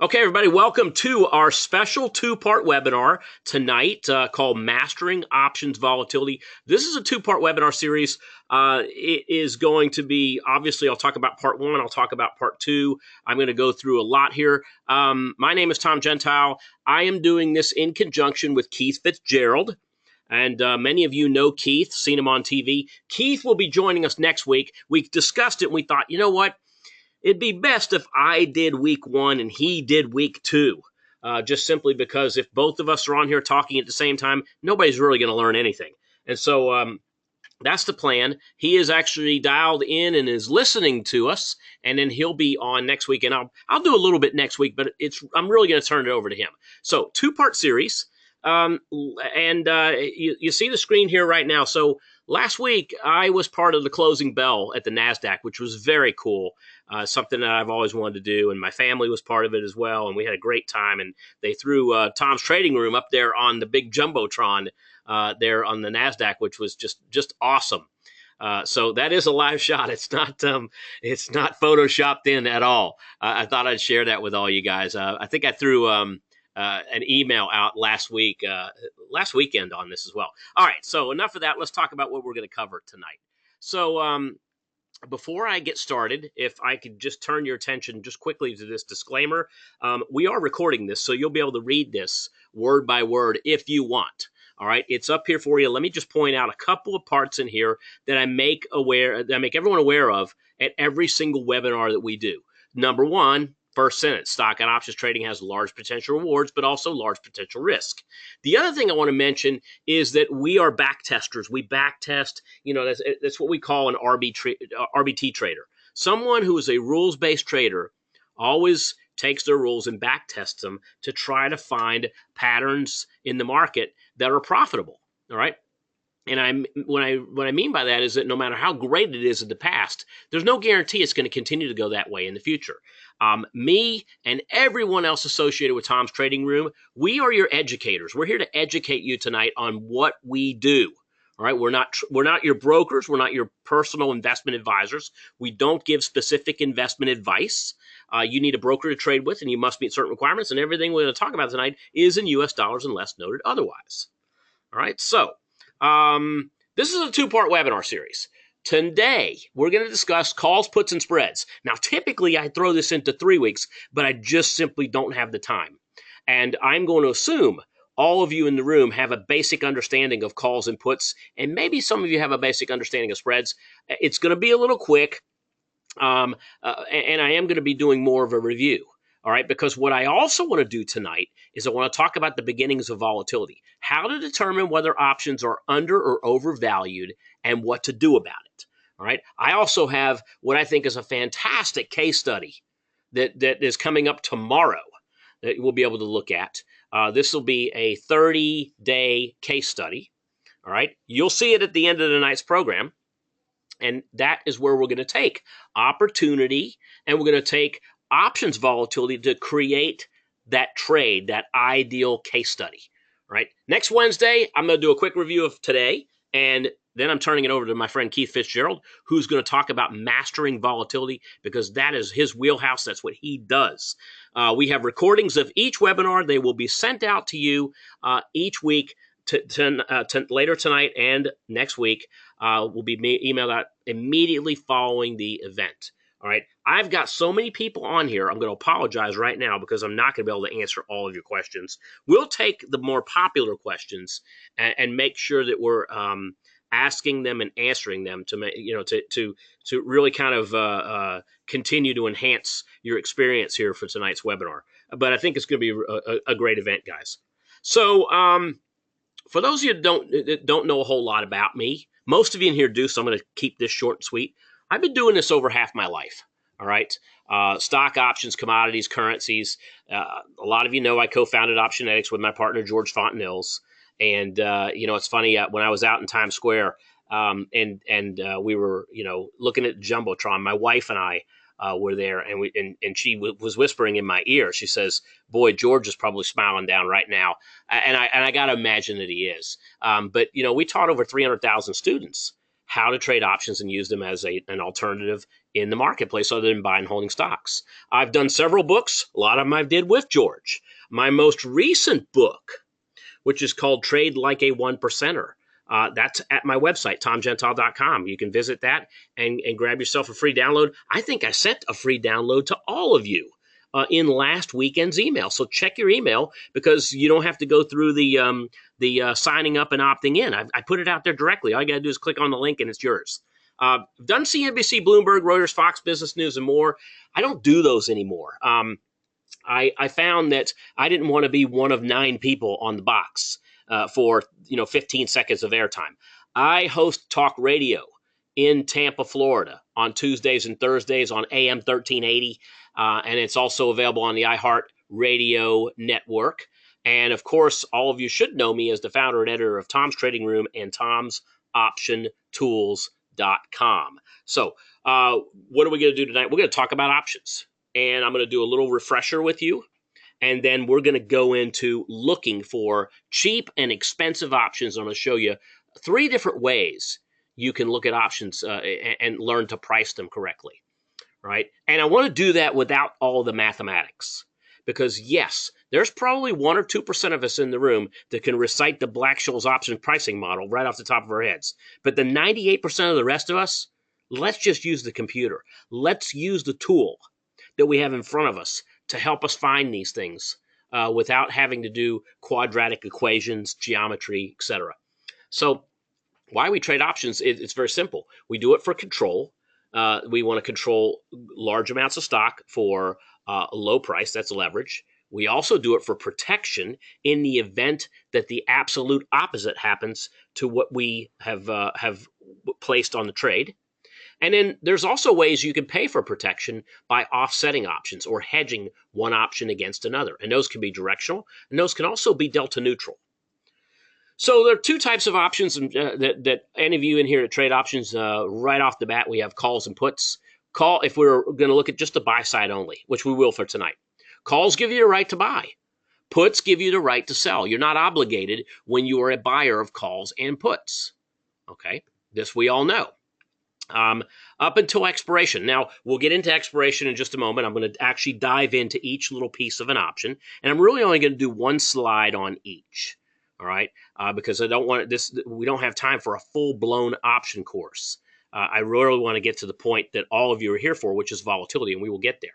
Okay, everybody, welcome to our special two-part webinar tonight called Mastering Options Volatility. This is a two-part webinar series. It is going to be, obviously, I'll talk about part one. I'll talk about part two. I'm going to go through a lot here. My name is Tom Gentile. I am doing this in conjunction with Keith Fitzgerald. And many of you know Keith, seen him on TV. Keith will be joining us next week. We discussed it, and we thought, you know what? It'd be best if I did week one and he did week two, just simply because if both of us are on here talking at the same time, nobody's really going to learn anything. And so that's the plan. He is actually dialed in and is listening to us, and then he'll be on next week. And I'll do a little bit next week, but I'm really going to turn it over to him. So two-part series. You see the screen here right now. So last week, I was part of the closing bell at the NASDAQ, which was very cool. Something that I've always wanted to do, and my family was part of it as well, and we had a great time. And they threw Tom's trading room up there on the big jumbotron there on the NASDAQ, which was just awesome. So that is a live shot. It's not photoshopped in at all. I thought I'd share that with all you guys. I think I threw an email out last weekend on this as well. All right, so enough of that. Let's talk about what we're going to cover tonight. So before I get started, if I could just turn your attention just quickly to this disclaimer, we are recording this, so you'll be able to read this word by word if you want. All right, it's up here for you. Let me just point out a couple of parts in here that I make everyone aware of at every single webinar that we do. Number one, first sentence, stock and options trading has large potential rewards, but also large potential risk. The other thing I want to mention is that we are back testers. We back test, that's what we call an RBT trader. Someone who is a rules-based trader always takes their rules and back tests them to try to find patterns in the market that are profitable. All right. And what I mean by that is that no matter how great it is in the past, there's no guarantee it's going to continue to go that way in the future. Me and everyone else associated with Tom's Trading Room, we are your educators. We're here to educate you tonight on what we do. All right, we're not your brokers. We're not your personal investment advisors. We don't give specific investment advice. You need a broker to trade with, and you must meet certain requirements. And everything we're going to talk about tonight is in U.S. dollars unless noted otherwise. All right, so this is a two-part webinar series. Today, we're going to discuss calls, puts, and spreads. Now, typically, I throw this into 3 weeks, but I just simply don't have the time. And I'm going to assume all of you in the room have a basic understanding of calls and puts, and maybe some of you have a basic understanding of spreads. It's going to be a little quick, and I am going to be doing more of a review. All right, because what I also want to do tonight is I want to talk about the beginnings of volatility, how to determine whether options are under or overvalued, and what to do about it. All right, I also have what I think is a fantastic case study that is coming up tomorrow that we'll be able to look at. This will be a 30-day case study. All right, you'll see it at the end of the night's program. And that is where we're going to take opportunity, and we're going to take options volatility to create that trade, that ideal case study. All right. Next Wednesday, I'm going to do a quick review of today, and then I'm turning it over to my friend Keith Fitzgerald, who's going to talk about mastering volatility because that is his wheelhouse. That's what he does. We have recordings of each webinar. They will be sent out to you each week. Later tonight and next week will be emailed out immediately following the event. All right. I've got so many people on here. I'm going to apologize right now because I'm not going to be able to answer all of your questions. We'll take the more popular questions and make sure that we're asking them and answering them to really kind of continue to enhance your experience here for tonight's webinar. But I think it's going to be a great event, guys. So for those of you that don't know a whole lot about me, most of you in here do, so I'm going to keep this short and sweet. I've been doing this over half my life, all right? Stock, options, commodities, currencies. A lot of you know I co-founded Optionetics with my partner, George Fontenilles. And, it's funny, when I was out in Times Square and we were, looking at Jumbotron, my wife and I were there, and she was whispering in my ear. She says, boy, George is probably smiling down right now. And I got to imagine that he is. But we taught over 300,000 students how to trade options and use them as an alternative in the marketplace other than buying and holding stocks. I've done several books. A lot of them I did with George. My most recent book, which is called Trade Like a One Percenter. That's at my website, tomgentile.com. You can visit that and grab yourself a free download. I think I sent a free download to all of you in last weekend's email. So check your email because you don't have to go through the signing up and opting in. I put it out there directly. All you got to do is click on the link and it's yours. I've done CNBC, Bloomberg, Reuters, Fox Business News, and more. I don't do those anymore. I found that I didn't want to be one of 9 people on the box for 15 seconds of airtime. I host talk radio in Tampa, Florida on Tuesdays and Thursdays on AM 1380, and it's also available on the iHeart Radio Network. And of course, all of you should know me as the founder and editor of Tom's Trading Room and Tom'sOptionTools.com. So what are we going to do tonight? We're going to talk about options. And I'm going to do a little refresher with you. And then we're going to go into looking for cheap and expensive options. I'm going to show you 3 different ways you can look at options and learn to price them correctly, right? And I want to do that without all the mathematics. Because yes, there's probably 1 or 2% of us in the room that can recite the Black-Scholes option pricing model right off the top of our heads. But the 98% of the rest of us, let's just use the computer. Let's use the tool that we have in front of us to help us find these things without having to do quadratic equations, geometry, etc. So why we trade options, it's very simple. We do it for control. We want to control large amounts of stock for a low price. That's leverage. We also do it for protection in the event that the absolute opposite happens to what we have placed on the trade. And then there's also ways you can pay for protection by offsetting options or hedging one option against another. And those can be directional, and those can also be delta neutral. So there are 2 types of options that any of you in here that trade options, right off the bat, we have calls and puts. Call, if we're going to look at just the buy side only, which we will for tonight. Calls give you the right to buy. Puts give you the right to sell. You're not obligated when you are a buyer of calls and puts. Okay, this we all know. Up until expiration. Now, we'll get into expiration in just a moment. I'm going to actually dive into each little piece of an option, and I'm really only going to do 1 slide on each, all right, because I don't want this. We don't have time for a full-blown option course. I really want to get to the point that all of you are here for, which is volatility, and we will get there.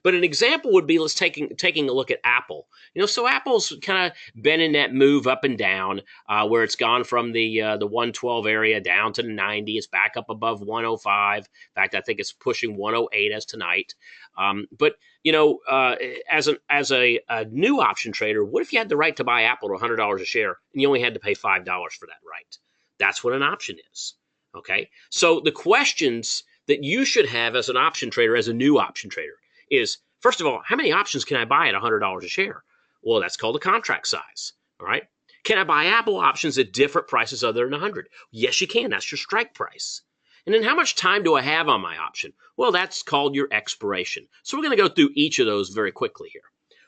But an example would be, let's taking a look at Apple. So Apple's kind of been in that move up and down, where it's gone from the 112 area down to the 90. It's back up above 105. In fact, I think it's pushing 108 as tonight. But as a new option trader, what if you had the right to buy Apple at $100 a share and you only had to pay $5 for that right? That's what an option is. Okay, so the questions that you should have as an option trader, as a new option trader, is, first of all, how many options can I buy at $100 a share? Well, that's called a contract size, all right? Can I buy Apple options at different prices other than 100? Yes, you can. That's your strike price. And then how much time do I have on my option? Well, that's called your expiration. So we're going to go through each of those very quickly here.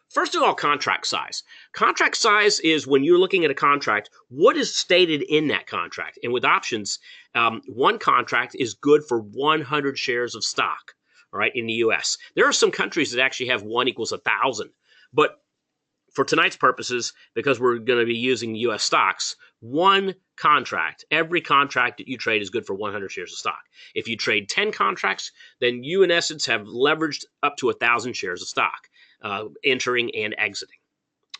First of all, contract size. Contract size is when you're looking at a contract, what is stated in that contract? And with options, one contract is good for 100 shares of stock. All right, in the U.S. There are some countries that actually have 1 equals 1,000. But for tonight's purposes, because we're going to be using U.S. stocks, one contract, every contract that you trade is good for 100 shares of stock. If you trade 10 contracts, then you, in essence, have leveraged up to 1,000 shares of stock, entering and exiting.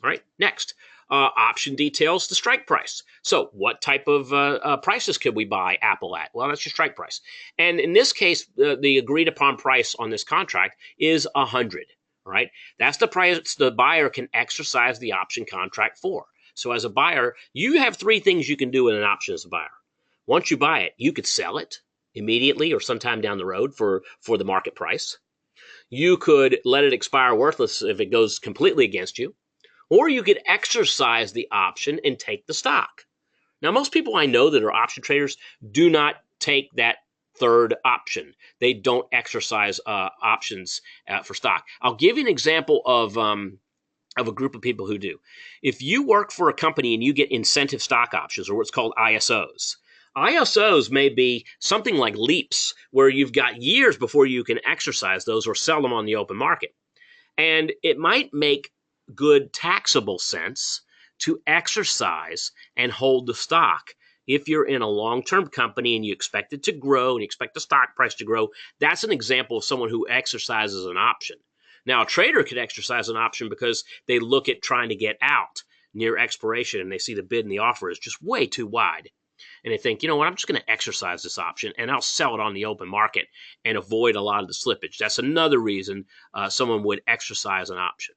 All right, next. Option details the strike price. So what type of prices could we buy Apple at? Well, that's your strike price. And in this case, the agreed upon price on this contract is 100, right? That's the price the buyer can exercise the option contract for. So as a buyer, you have 3 things you can do in an option as a buyer. Once you buy it, you could sell it immediately or sometime down the road for the market price. You could let it expire worthless if it goes completely against you. Or you could exercise the option and take the stock. Now, most people I know that are option traders do not take that third option. They don't exercise options for stock. I'll give you an example of a group of people who do. If you work for a company and you get incentive stock options, or what's called ISOs, ISOs may be something like leaps, where you've got years before you can exercise those or sell them on the open market. And it might make good taxable sense to exercise and hold the stock. If you're in a long-term company and you expect it to grow and you expect the stock price to grow, that's an example of someone who exercises an option. Now, a trader could exercise an option because they look at trying to get out near expiration and they see the bid and the offer is just way too wide. And they think, you know what, I'm just going to exercise this option and I'll sell it on the open market and avoid a lot of the slippage. That's another reason someone would exercise an option.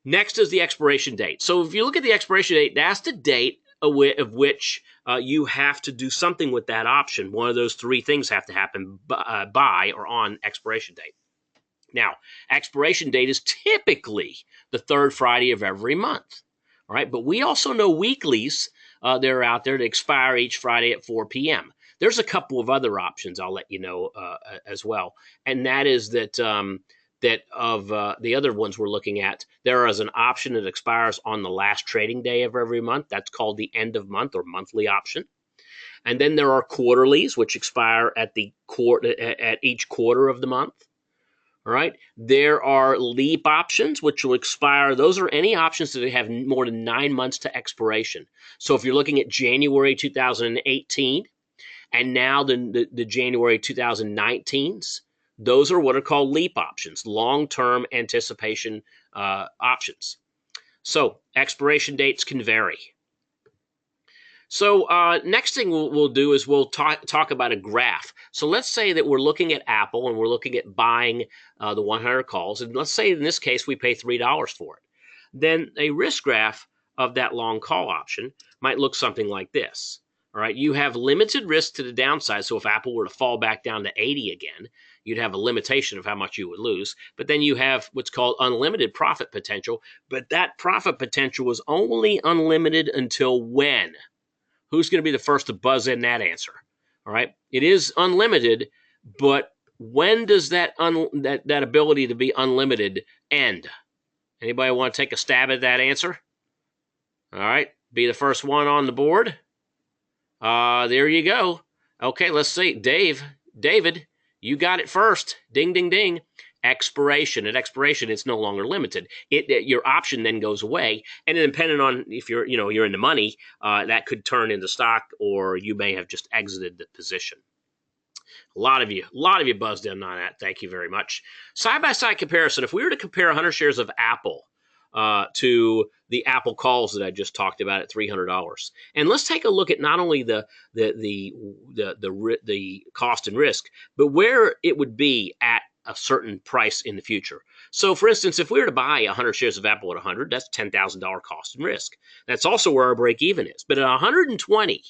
Next is the expiration date. So if you look at the expiration date, that's the date of which you have to do something with that option. One of those three things have to happen by or on expiration date. Now, expiration date is typically the third Friday of every month. All right, but we also know weeklies that are out there that expire each Friday at 4 p.m. There's a couple of other options I'll let you know as well, and that is that the other ones we're looking at, there is an option that expires on the last trading day of every month. That's called the end of month or monthly option. And then there are quarterlies, which expire at each quarter of the month. All right. There are leap options, which will expire. Those are any options that have more than 9 months to expiration. So if you're looking at January 2018 and now the January 2019s, those are what are called leap options, long-term anticipation options. So expiration dates can vary. So next thing we'll do is we'll talk about a graph. So let's say that we're looking at Apple and we're looking at buying the 100 calls. And let's say in this case we pay $3 for it. Then a risk graph of that long call option might look something like this. All right, you have limited risk to the downside. So if Apple were to fall back down to 80 again, you'd have a limitation of how much you would lose. But then you have what's called unlimited profit potential. But that profit potential is only unlimited until when? Who's going to be the first to buzz in that answer? All right. It is unlimited, but when does that ability to be unlimited end? Anybody want to take a stab at that answer? All right. Be the first one on the board. There you go. Okay, let's see. David, you got it first. Ding, ding, ding. Expiration. At expiration, it's no longer limited. Your option then goes away, and then depending on if you're in the money, that could turn into stock, or you may have just exited the position. A lot of you buzzed in on that. Thank you very much. Side-by-side comparison. If we were to compare 100 shares of Apple to the Apple calls that I just talked about at $300, and let's take a look at not only the cost and risk, but where it would be at a certain price in the future. So, for instance, if we were to buy 100 shares of Apple at 100, that's $10,000 cost and risk. That's also where our break even is. But at 120,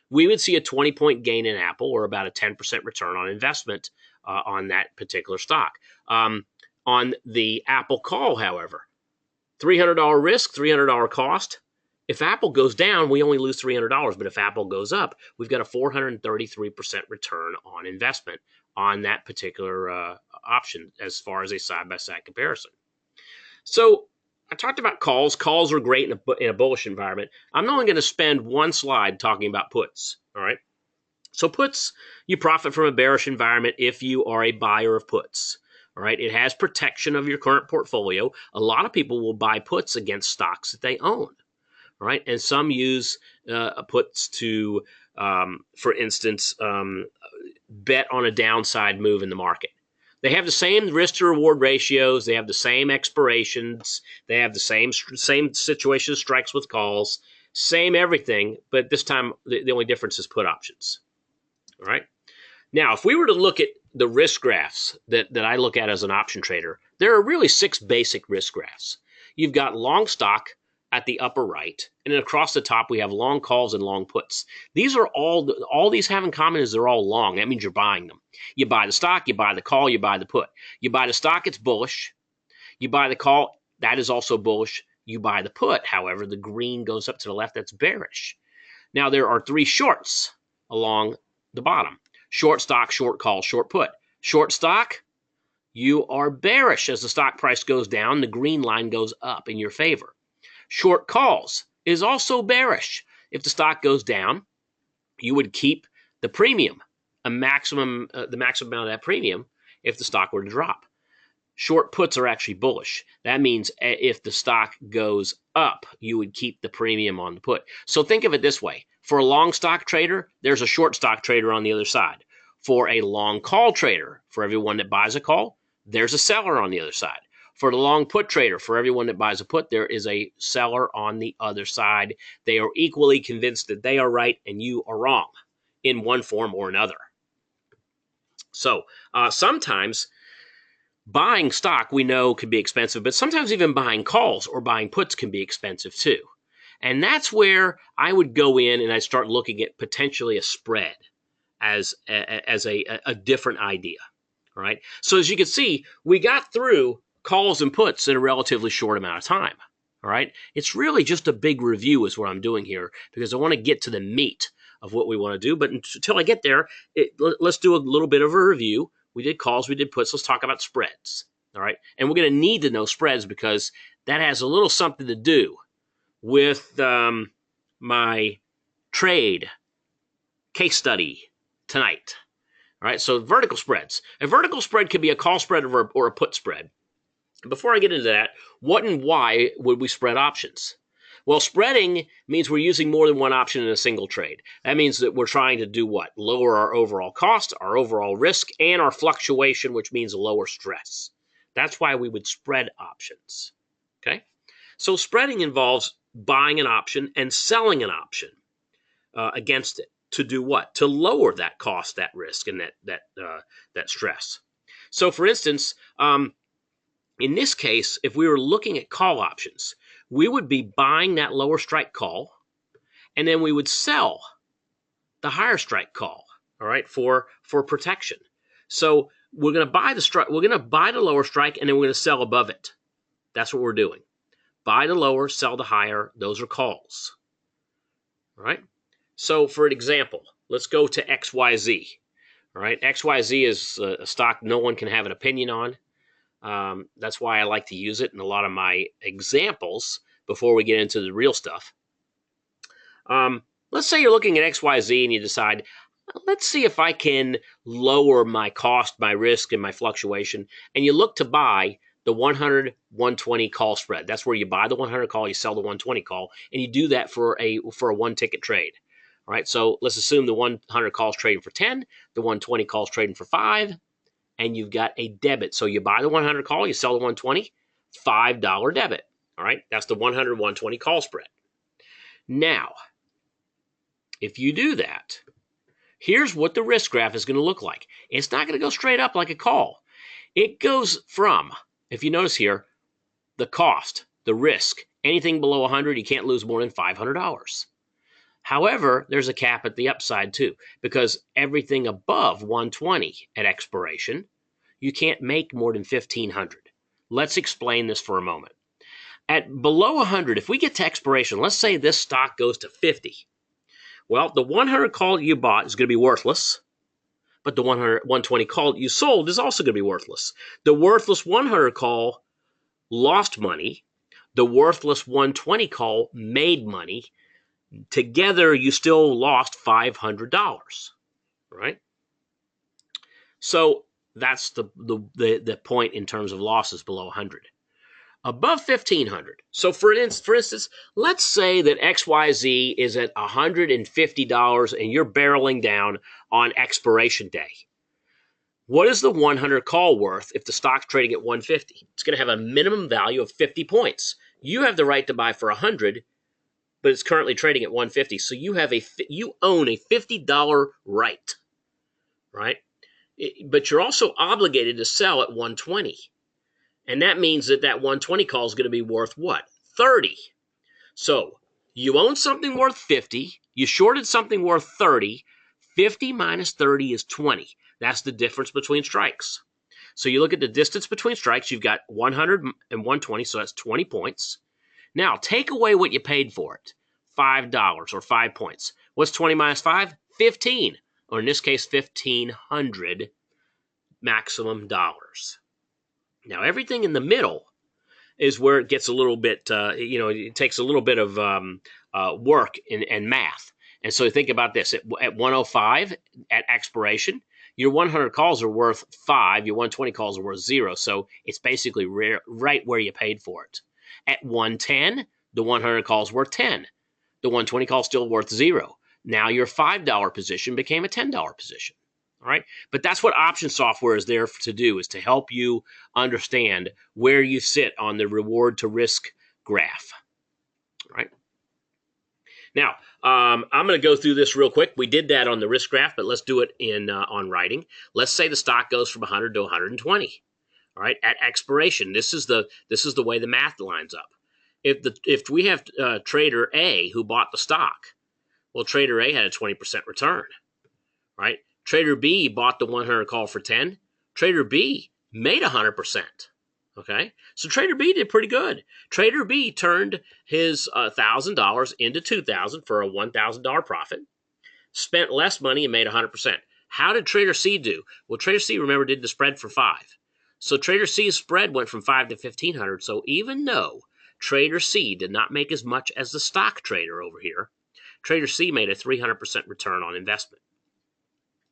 we would see a 20-point gain in Apple, or about a 10% return on investment on that particular stock. On the Apple call, however, $300 risk, $300 cost. If Apple goes down, we only lose $300. But if Apple goes up, we've got a 433% return on investment on that particular option as far as a side-by-side comparison. So I talked about calls. Calls are great in a bullish environment. I'm only going to spend one slide talking about puts. All right. So puts, you profit from a bearish environment if you are a buyer of puts. All right. It has protection of your current portfolio. A lot of people will buy puts against stocks that they own. All right. And some use puts to, for instance, bet on a downside move in the market. They have the same risk to reward ratios. They have the same expirations. They have the same situation strikes with calls, same everything. But this time, the only difference is put options. All right. Now, if we were to look at the risk graphs that I look at as an option trader, there are really 6 basic risk graphs. You've got long stock at the upper right, and then across the top we have long calls and long puts. These are all these have in common is they're all long. That means you're buying them. You buy the stock, you buy the call, you buy the put. You buy the stock, it's bullish. You buy the call, that is also bullish. You buy the put, however, the green goes up to the left, that's bearish. Now there are 3 shorts along the bottom. Short stock, short call, short put. Short stock, you are bearish as the stock price goes down, the green line goes up in your favor. Short calls is also bearish. If the stock goes down, you would keep the premium, the maximum amount of that premium if the stock were to drop. Short puts are actually bullish. That means if the stock goes up, you would keep the premium on the put. So think of it this way. For a long stock trader, there's a short stock trader on the other side. For a long call trader, for everyone that buys a call, there's a seller on the other side. For the long put trader, for everyone that buys a put, there is a seller on the other side. They are equally convinced that they are right and you are wrong in one form or another. So sometimes buying stock, we know, can be expensive, but sometimes even buying calls or buying puts can be expensive too. And that's where I would go in and I start looking at potentially a spread as a different idea. All right. So as you can see, we got through calls and puts in a relatively short amount of time. All right. It's really just a big review is what I'm doing here because I want to get to the meat of what we want to do. But until I get there, let's do a little bit of a review. We did calls, we did puts. Let's talk about spreads. All right. And we're going to need to know spreads because that has a little something to do with my trade case study tonight. All right. So vertical spreads. A vertical spread could be a call spread or a put spread. Before I get into that, what and why would we spread options? Well, spreading means we're using more than one option in a single trade. That means that we're trying to do what? Lower our overall cost, our overall risk, and our fluctuation, which means lower stress. That's why we would spread options. Okay? So spreading involves buying an option and selling an option against it. To do what? To lower that cost, that risk, and that stress. So, for instance, in this case, if we were looking at call options, we would be buying that lower strike call, and then we would sell the higher strike call, all right, for protection. So we're going to buy the strike, we're going to buy the lower strike, and then we're going to sell above it. That's what we're doing. Buy the lower, sell the higher. Those are calls. All right. So for an example, let's go to XYZ. All right. XYZ is a stock no one can have an opinion on. That's why I like to use it in a lot of my examples before we get into the real stuff. Let's say you're looking at XYZ and you decide, let's see if I can lower my cost, my risk, and my fluctuation. And you look to buy the 100-120 call spread. That's where you buy the 100 call, you sell the 120 call, and you do that for a one-ticket trade. All right, so let's assume the 100 calls trading for 10, the 120 calls trading for 5, and you've got a debit. So you buy the 100 call, you sell the 120, $5 debit. All right, that's the 100-120 call spread. Now, if you do that, here's what the risk graph is going to look like. It's not going to go straight up like a call. It goes from, if you notice here, the cost, the risk, anything below 100, you can't lose more than $500. However, there's a cap at the upside too, because everything above 120 at expiration, you can't make more than 1,500. Let's explain this for a moment. At below 100, if we get to expiration, let's say this stock goes to 50. Well, the 100 call you bought is going to be worthless, but the 120 call you sold is also going to be worthless. The worthless 100 call lost money. The worthless 120 call made money. Together, you still lost $500, right? So that's the point in terms of losses below 100. Above 1,500. So for instance, let's say that XYZ is at $150 and you're barreling down on expiration day. What is the 100 call worth if the stock's trading at 150? It's going to have a minimum value of 50 points. You have the right to buy for 100, but it's currently trading at 150. So you own a $50 right, right? But you're also obligated to sell at 120. And that means that 120 call is going to be worth what? 30. So you own something worth 50. You shorted something worth 30. 50 minus 30 is 20. That's the difference between strikes. So you look at the distance between strikes. You've got 100 and 120, so that's 20 points. Now, take away what you paid for it, $5 or 5 points. What's 20 minus 5? 15, or in this case, 1,500 maximum dollars. Now, everything in the middle is where it gets a little bit, it takes a little bit of work and math. And so think about this. At 105 at expiration, your 100 calls are worth 5, your 120 calls are worth 0. So it's basically right where you paid for it. At 110, the 100 calls worth 10. The 120 call still worth 0. Now your $5 position became a $10 position. All right. But that's what option software is there to do, is to help you understand where you sit on the reward to risk graph. All right. Now, I'm going to go through this real quick. We did that on the risk graph, but let's do it in on writing. Let's say the stock goes from 100 to 120. All right. At expiration, this is the way the math lines up. If we have trader A who bought the stock, well, trader A had a 20% return, right? Trader B bought the 100 call for 10. Trader B made 100%. Okay, so Trader B did pretty good. Trader B turned his $1,000 into $2,000 for a $1,000 profit, spent less money and made 100%. How did Trader C do? Well, Trader C, remember, did the spread for 5. So Trader C's spread went from 5 to 1,500. So even though Trader C did not make as much as the stock trader over here, Trader C made a 300% return on investment.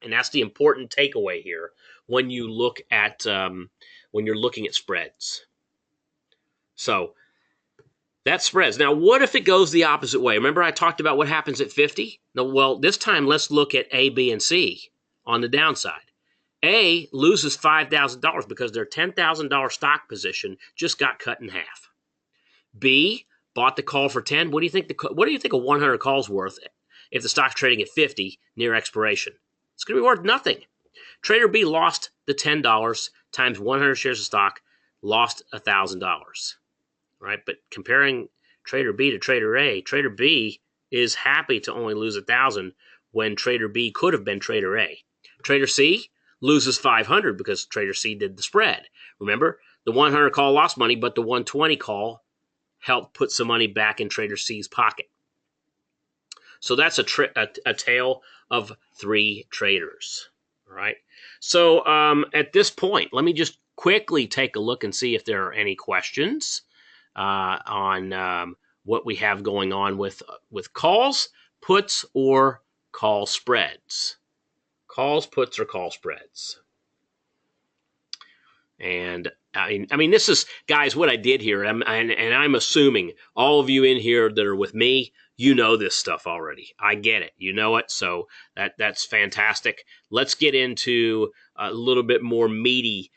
And that's the important takeaway here when you look at when you're looking at spreads. So that's spreads. Now, what if it goes the opposite way? Remember I talked about what happens at 50? No, well, this time let's look at A, B, and C on the downside. A loses $5,000 because their $10,000 stock position just got cut in half. B bought the call for 10. What do you think a 100 call's worth if the stock's trading at 50 near expiration? It's going to be worth nothing. Trader B lost the $10 times 100 shares of stock, lost $1,000. Right? But comparing Trader B to Trader A, Trader B is happy to only lose 1,000 when Trader B could have been Trader A. Trader C loses 500 because Trader C did the spread. Remember, the 100 call lost money, but the 120 call helped put some money back in Trader C's pocket. So that's a tale of 3 traders. All right. So at this point, let me just quickly take a look and see if there are any questions on what we have going on with calls, puts, or call spreads. Calls, puts, or call spreads. And I mean, this is, guys, what I did here, and I'm assuming all of you in here that are with me, you know this stuff already. I get it. You know it. So that's fantastic. Let's get into a little bit more meaty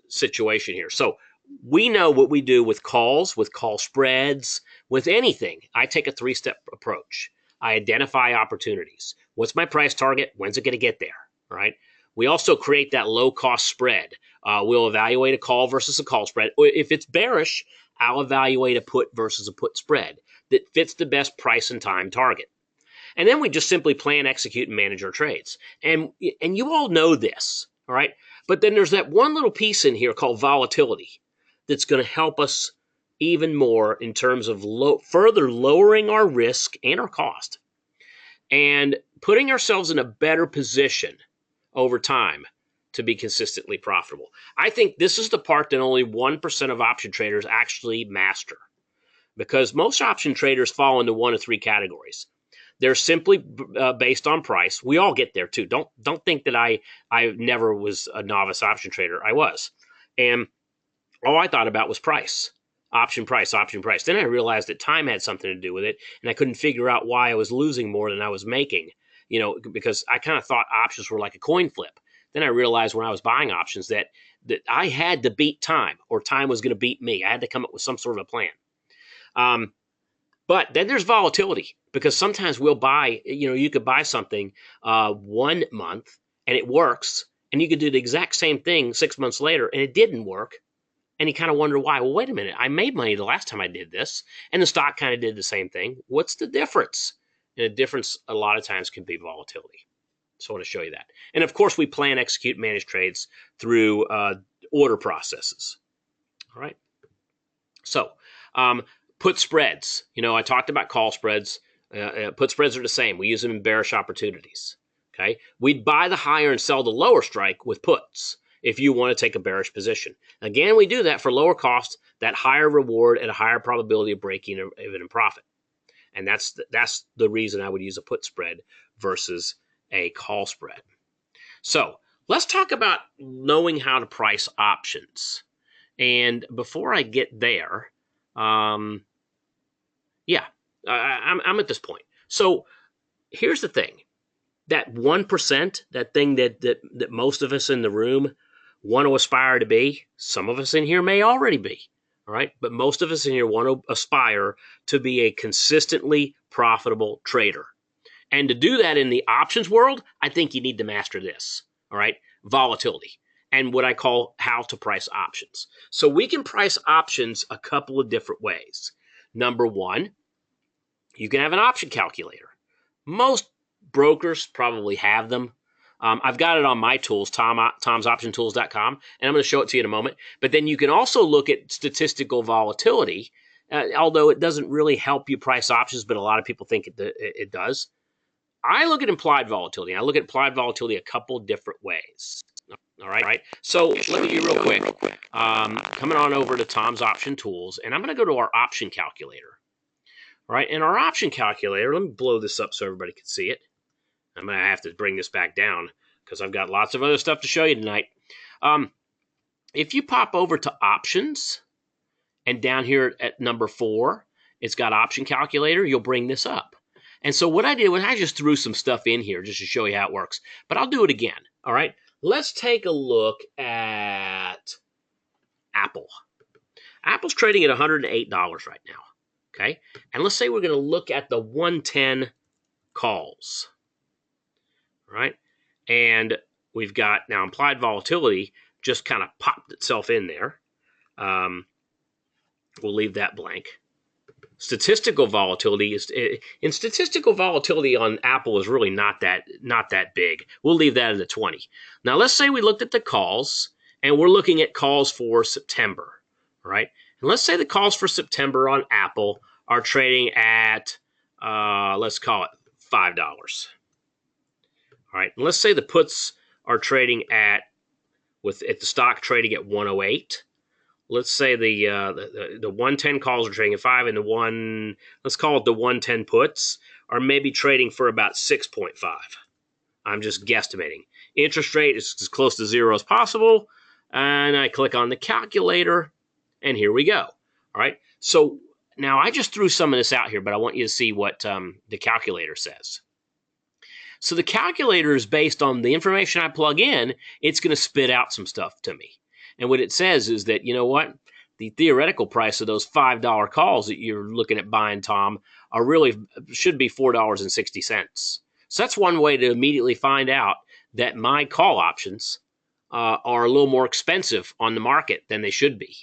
situation here. So we know what we do with calls, with call spreads, with anything. I take a 3-step approach. I identify opportunities. What's my price target? When's it going to get there? Right? We also create that low-cost spread. We'll evaluate a call versus a call spread. If it's bearish, I'll evaluate a put versus a put spread that fits the best price and time target. And then we just simply plan, execute, and manage our trades. And you all know this, all right? But then there's that one little piece in here called volatility that's going to help us even more in terms of further lowering our risk and our cost and putting ourselves in a better position over time to be consistently profitable. I think this is the part that only 1% of option traders actually master, because most option traders fall into 1 of 3 categories. They're simply based on price. We all get there too. Don't think that I never was a novice option trader. I was. And all I thought about was price. Option price, option price. Then I realized that time had something to do with it, and I couldn't figure out why I was losing more than I was making, because I kind of thought options were like a coin flip. Then I realized when I was buying options that I had to beat time, or time was going to beat me. I had to come up with some sort of a plan. But then there's volatility, because sometimes we'll buy, you could buy something 1 month and it works, and you could do the exact same thing 6 months later and it didn't work. And you kind of wonder why. Well, wait a minute. I made money the last time I did this, and the stock kind of did the same thing. What's the difference? And the difference a lot of times can be volatility. So I want to show you that. And of course, we plan, execute, manage trades through order processes. All right. So put spreads. I talked about call spreads. Put spreads are the same. We use them in bearish opportunities. Okay. We'd buy the higher and sell the lower strike with puts if you want to take a bearish position. Again, we do that for lower cost, that higher reward, and a higher probability of breaking even in profit. And that's the reason I would use a put spread versus a call spread. So let's talk about knowing how to price options. And before I get there, I'm at this point. So here's the thing. That 1%, that thing that most of us in the room want to aspire to be, some of us in here may already be, all right? But most of us in here want to aspire to be a consistently profitable trader. And to do that in the options world, I think you need to master this, all right? Volatility and what I call how to price options. So we can price options a couple of different ways. Number one, you can have an option calculator. Most brokers probably have them. I've got it on my tools, tomsoptiontools.com, and I'm going to show it to you in a moment. But then you can also look at statistical volatility, although it doesn't really help you price options, but a lot of people think it does. I look at implied volatility. I look at implied volatility a couple different ways. All right. So let me be real quick. Coming on over to Tom's Option Tools, and I'm going to go to our option calculator. All right, in our option calculator, let me blow this up so everybody can see it. I'm going to have to bring this back down because I've got lots of other stuff to show you tonight. If you pop over to options, and down here at number 4, it's got option calculator, you'll bring this up. And so what I did was I just threw some stuff in here just to show you how it works. But I'll do it again, all right? Let's take a look at Apple. Apple's trading at $108 right now. Okay, and let's say we're going to look at the 110 calls, right? And we've got now implied volatility just kind of popped itself in there. We'll leave that blank. Statistical volatility statistical volatility on Apple is really not that big. We'll leave that at a 20. Now let's say we looked at the calls and we're looking at calls for September, right? And let's say the calls for September on Apple are trading at, let's call it $5. All right. And let's say the puts are trading at the stock trading at 108. Let's say the 110 calls are trading at 5, and let's call it the 110 puts are maybe trading for about 6.5. I'm just guesstimating. Interest rate is as close to 0 as possible. And I click on the calculator. And here we go. All right. So now I just threw some of this out here, but I want you to see what the calculator says. So the calculator is based on the information I plug in. It's going to spit out some stuff to me. And what it says is that, you know what? The theoretical price of those $5 calls that you're looking at buying, Tom, should be $4.60. So that's one way to immediately find out that my call options are a little more expensive on the market than they should be.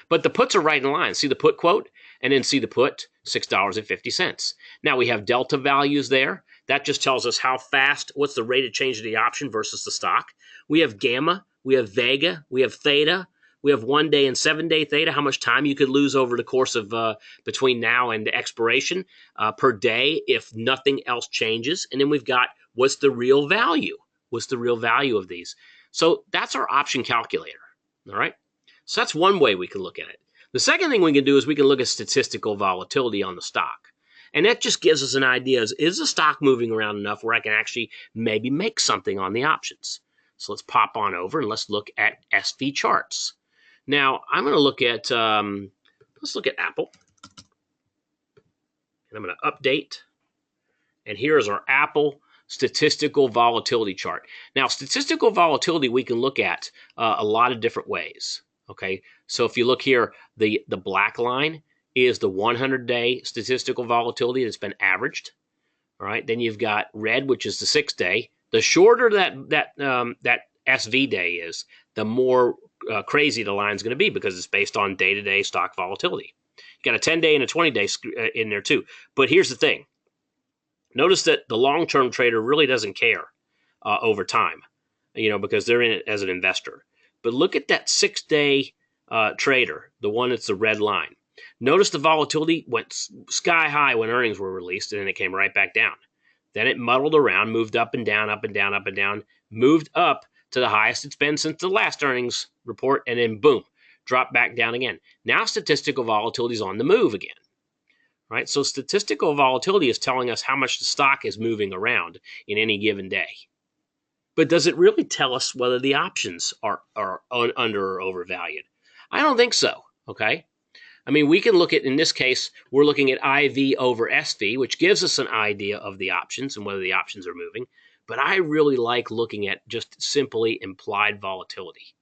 But the puts are right in line. See the put quote? And then see the put, $6.50. Now we have delta values there. That just tells us how fast, what's the rate of change of the option versus the stock. We have gamma, we have vega, we have theta, we have 1 day and 7 day theta, how much time you could lose over the course of between now and the expiration per day if nothing else changes. And then we've got what's the real value? What's the real value of these? So that's our option calculator, all right? So that's one way we can look at it. The second thing we can do is we can look at statistical volatility on the stock. And that just gives us an idea, is the stock moving around enough where I can actually maybe make something on the options? So let's pop on over and let's look at SV charts. Now, I'm going to look at, let's look at Apple. And I'm going to update. And here's our Apple statistical volatility chart. Now, statistical volatility we can look at a lot of different ways. Okay, so if you look here, the black line is the 100-day statistical volatility that's been averaged. All right, then you've got red, which is the 6-day. The shorter that SV day is, the more crazy the line's going to be because it's based on day-to-day stock volatility. You got a 10-day and a 20-day in there too. But here's the thing. Notice that the long-term trader really doesn't care over time, because they're in it as an investor. But look at that 6-day trader, the one that's the red line. Notice the volatility went sky high when earnings were released, and then it came right back down. Then it muddled around, moved up and down, up and down, up and down, moved up to the highest it's been since the last earnings report, and then boom, dropped back down again. Now statistical volatility is on the move again. right? So statistical volatility is telling us how much the stock is moving around in any given day. But does it really tell us whether the options are under or overvalued? I don't think so, okay? I mean, we can look at, in this case, we're looking at IV over SV, which gives us an idea of the options and whether the options are moving. But I really like looking at just simply implied volatility.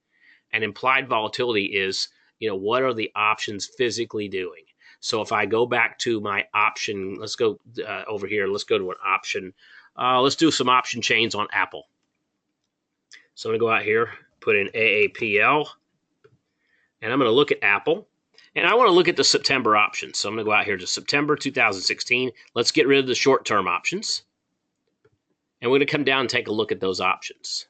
And implied volatility is, what are the options physically doing? So if I go back to my option, let's go over here. Let's go to an option. Let's do some option chains on Apple. So I'm going to go out here, put in AAPL, and I'm going to look at Apple. And I want to look at the September options. So I'm going to go out here to September 2016. Let's get rid of the short-term options. And we're going to come down and take a look at those options.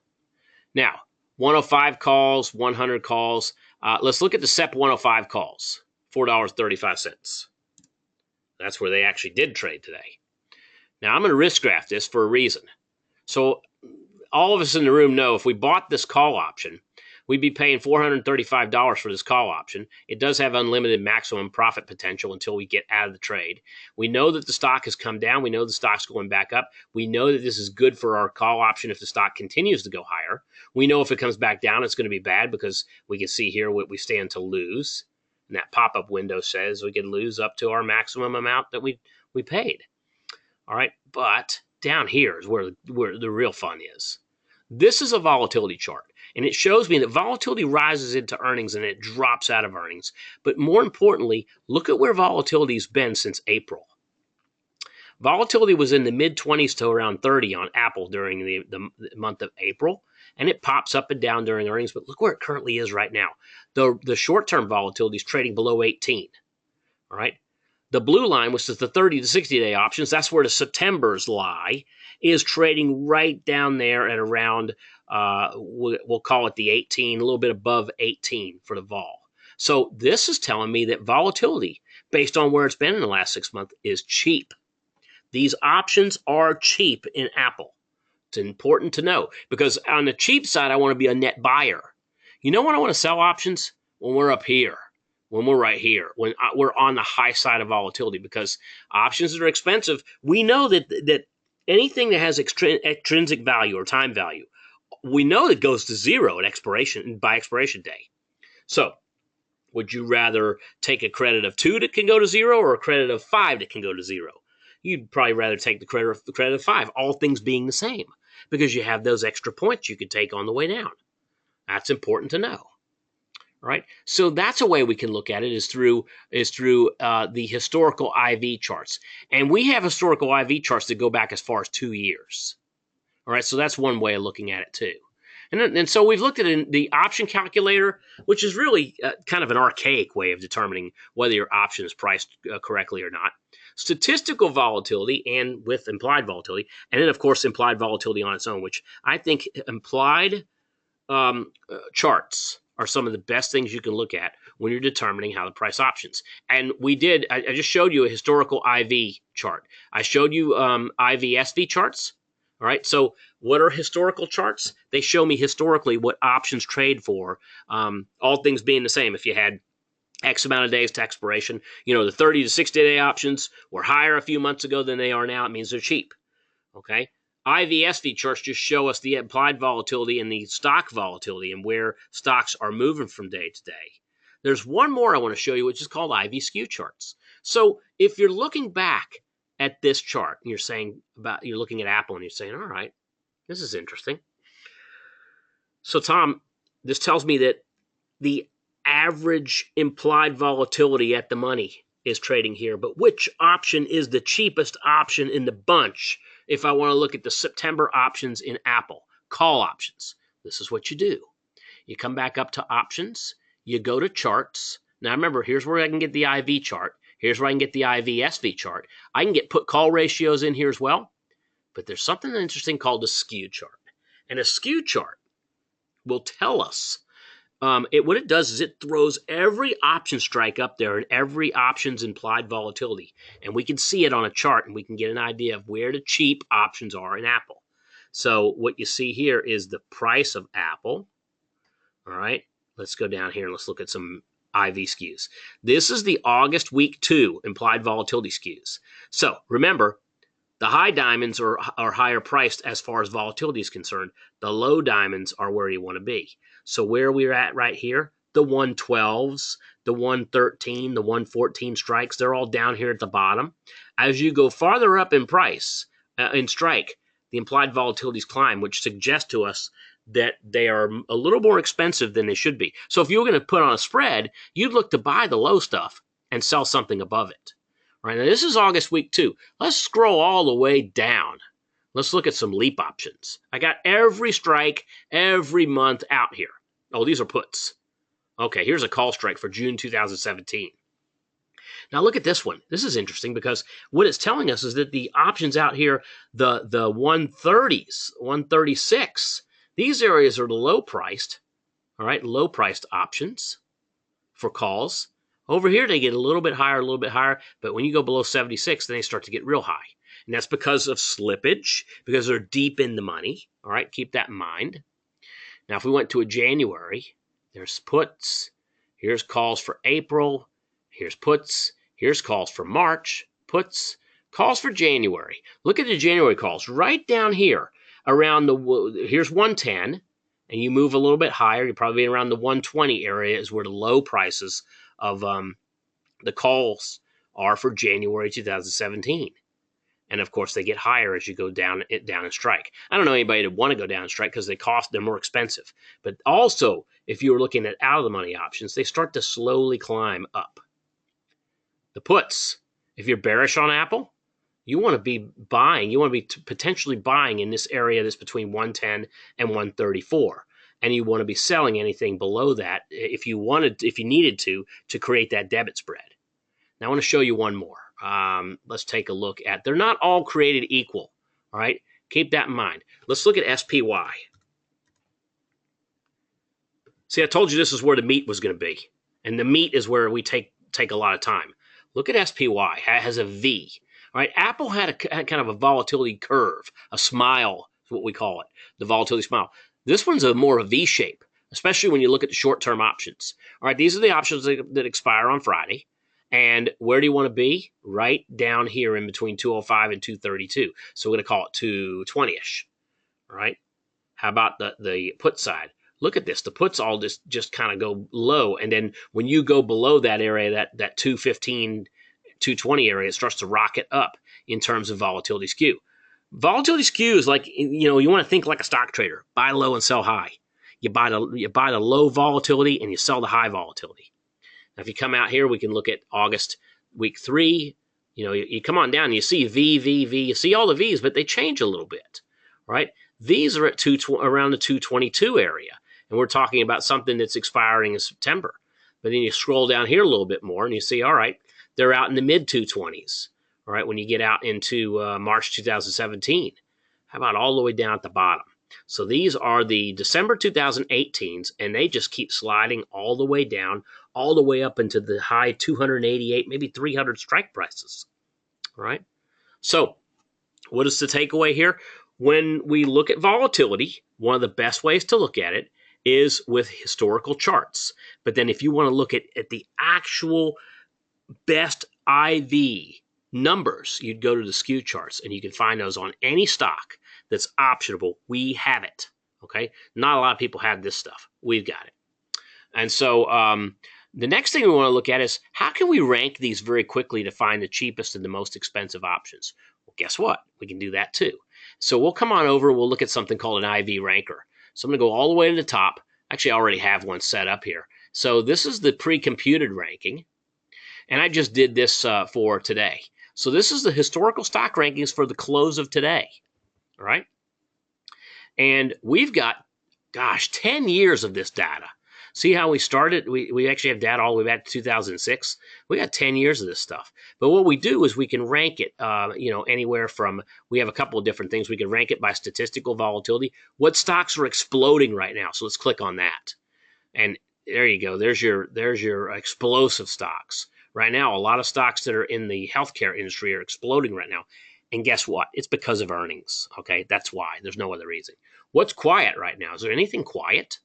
Now, 105 calls, 100 calls. Let's look at the SEP 105 calls, $4.35. That's where they actually did trade today. Now, I'm going to risk graph this for a reason. So all of us in the room know if we bought this call option, we'd be paying $435 for this call option. It does have unlimited maximum profit potential until we get out of the trade. We know that the stock has come down. We know the stock's going back up. We know that this is good for our call option if the stock continues to go higher. We know if it comes back down, it's going to be bad because we can see here what we stand to lose. And that pop-up window says we can lose up to our maximum amount that we paid. All right, but down here is where the real fun is. This is a volatility chart. And it shows me that volatility rises into earnings and it drops out of earnings. But more importantly, look at where volatility's been since April. Volatility was in the mid-20s to around 30 on Apple during the month of April. And it pops up and down during earnings. But look where it currently is right now. The short-term volatility is trading below 18. All right. The blue line, which is the 30 to 60-day options, that's where the Septembers lie, is trading right down there at around, we'll call it the 18, a little bit above 18 for the vol. So this is telling me that volatility, based on where it's been in the last 6 months, is cheap. These options are cheap in Apple. It's important to know because on the cheap side, I want to be a net buyer. You know when I want to sell options? When we're up here. When we're right here, when we're on the high side of volatility, because options that are expensive, we know that anything that has extrinsic value or time value, we know it goes to zero at expiration by expiration day. So would you rather take a credit of 2 that can go to zero or a credit of 5 that can go to zero? You'd probably rather take the credit of 5, all things being the same, because you have those extra points you could take on the way down. That's important to know. Right, so that's a way we can look at it is through the historical IV charts, and we have historical IV charts that go back as far as 2 years. All right, so that's one way of looking at it too, and so we've looked at the option calculator, which is really kind of an archaic way of determining whether your option is priced correctly or not. Statistical volatility and with implied volatility, and then of course implied volatility on its own, which I think implied charts are some of the best things you can look at when you're determining how to price options. And I just showed you a historical IV chart. I showed you IV-SV charts. All right, so what are historical charts? They show me historically what options trade for, all things being the same. If you had X amount of days to expiration, the 30 to 60-day options were higher a few months ago than they are now. It means they're cheap, okay? IV-SV charts just show us the implied volatility and the stock volatility and where stocks are moving from day to day. There's one more I want to show you, which is called IV skew charts. So if you're looking back at this chart and you're looking at Apple and you're saying, all right, this is interesting. So Tom, this tells me that the average implied volatility at the money is trading here, but which option is the cheapest option in the bunch? If I want to look at the September options in Apple, call options, this is what you do. You come back up to options, you go to charts. Now remember, here's where I can get the IV chart. Here's where I can get the IV-SV chart. I can get put call ratios in here as well. But there's something interesting called the skew chart. And a skew chart will tell us, what it does is it throws every option strike up there and every option's implied volatility. And we can see it on a chart and we can get an idea of where the cheap options are in Apple. So what you see here is the price of Apple. All right, let's go down here and let's look at some IV skews. This is the August week 2 implied volatility skews. So remember, the high diamonds are higher priced as far as volatility is concerned. The low diamonds are where you want to be. So where we're at right here, the 112s, the 113, the 114 strikes, they're all down here at the bottom. As you go farther up in price, in strike, the implied volatilities climb, which suggests to us that they are a little more expensive than they should be. So if you were going to put on a spread, you'd look to buy the low stuff and sell something above it. All right, now this is August week 2. Let's scroll all the way down. Let's look at some leap options. I got every strike every month out here. Oh, these are puts. Okay, here's a call strike for June 2017. Now look at this one. This is interesting because what it's telling us is that the options out here, the 130s, 136, these areas are the low priced, all right, low priced options for calls. Over here, they get a little bit higher, but when you go below 76, then they start to get real high. And that's because of slippage, because they're deep in the money. All right, keep that in mind. Now, if we went to a January, there's puts. Here's calls for April. Here's puts. Here's calls for March. Puts. Calls for January. Look at the January calls right down here around here's 110. And you move a little bit higher. You're probably around the 120 area is where the low prices of the calls are for January 2017. And of course, they get higher as you go down and strike. I don't know anybody that want to go down and strike because they're more expensive. But also, if you were looking at out of the money options, they start to slowly climb up. The puts, if you're bearish on Apple, you want to be buying. You want to be potentially buying in this area that's between 110 and 134. And you want to be selling anything below that if you needed to create that debit spread. Now I want to show you one more. Let's take a look at, they're not all created equal. All right. Keep that in mind. Let's look at SPY. See, I told you this is where the meat was going to be. And the meat is where we take a lot of time. Look at SPY. It has a V. All right. Apple had kind of a volatility curve, a smile is what we call it, the volatility smile. This one's more of a V shape, especially when you look at the short-term options. All right, these are the options that expire on Friday. And where do you want to be? Right down here in between 205 and 232. So we're going to call it 220-ish. All right. How about the put side? Look at this. The puts all just kind of go low. And then when you go below that area, that 215, 220 area, it starts to rocket up in terms of volatility skew. Volatility skew is like, you want to think like a stock trader. Buy low and sell high. You buy the low volatility and you sell the high volatility. Now, if you come out here, we can look at August week 3. You come on down and you see V, V, V. You see all the Vs, but they change a little bit, right? These are at around the 222 area. And we're talking about something that's expiring in September. But then you scroll down here a little bit more and you see, all right, they're out in the mid 220s. All right, when you get out into March 2017, how about all the way down at the bottom? So these are the December 2018s, and they just keep sliding all the way down, all the way up into the high 288, maybe 300 strike prices. All right, so what is the takeaway here? When we look at volatility, one of the best ways to look at it is with historical charts. But then if you want to look at the actual best IV numbers, you'd go to the skew charts, and you can find those on any stock that's optionable. We have it. Okay, not a lot of people have this stuff. We've got it. And so the next thing we want to look at is how can we rank these very quickly to find the cheapest and the most expensive options? Well, guess what? We can do that too. So we'll come on over. We'll look at something called an IV ranker. So I'm going to go all the way to the top. Actually, I already have one set up here. So this is the pre-computed ranking. And I just did this for today. So this is the historical stock rankings for the close of today. All right. And we've got, 10 years of this data. See how we started? We actually have data all the way back to 2006. We got 10 years of this stuff. But what we do is we can rank it, anywhere from, we have a couple of different things. We can rank it by statistical volatility. What stocks are exploding right now? So let's click on that. And there you go. There's your explosive stocks. Right now, a lot of stocks that are in the healthcare industry are exploding right now. And guess what? It's because of earnings. Okay, that's why. There's no other reason. What's quiet right now? Is there anything quiet?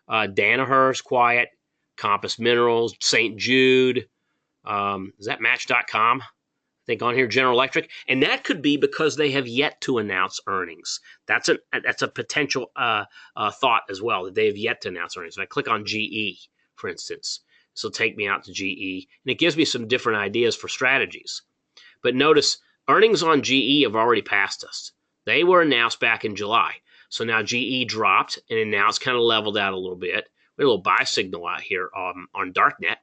Danaher's quiet. Compass Minerals, St. Jude. Is that Match.com? I think on here, General Electric. And that could be because they have yet to announce earnings. That's a potential thought as well, that they have yet to announce earnings. If I click on GE, for instance, this will take me out to GE, and it gives me some different ideas for strategies. But notice, earnings on GE have already passed us. They were announced back in July. So now GE dropped, and now it's kind of leveled out a little bit. We had a little buy signal out here on Darknet,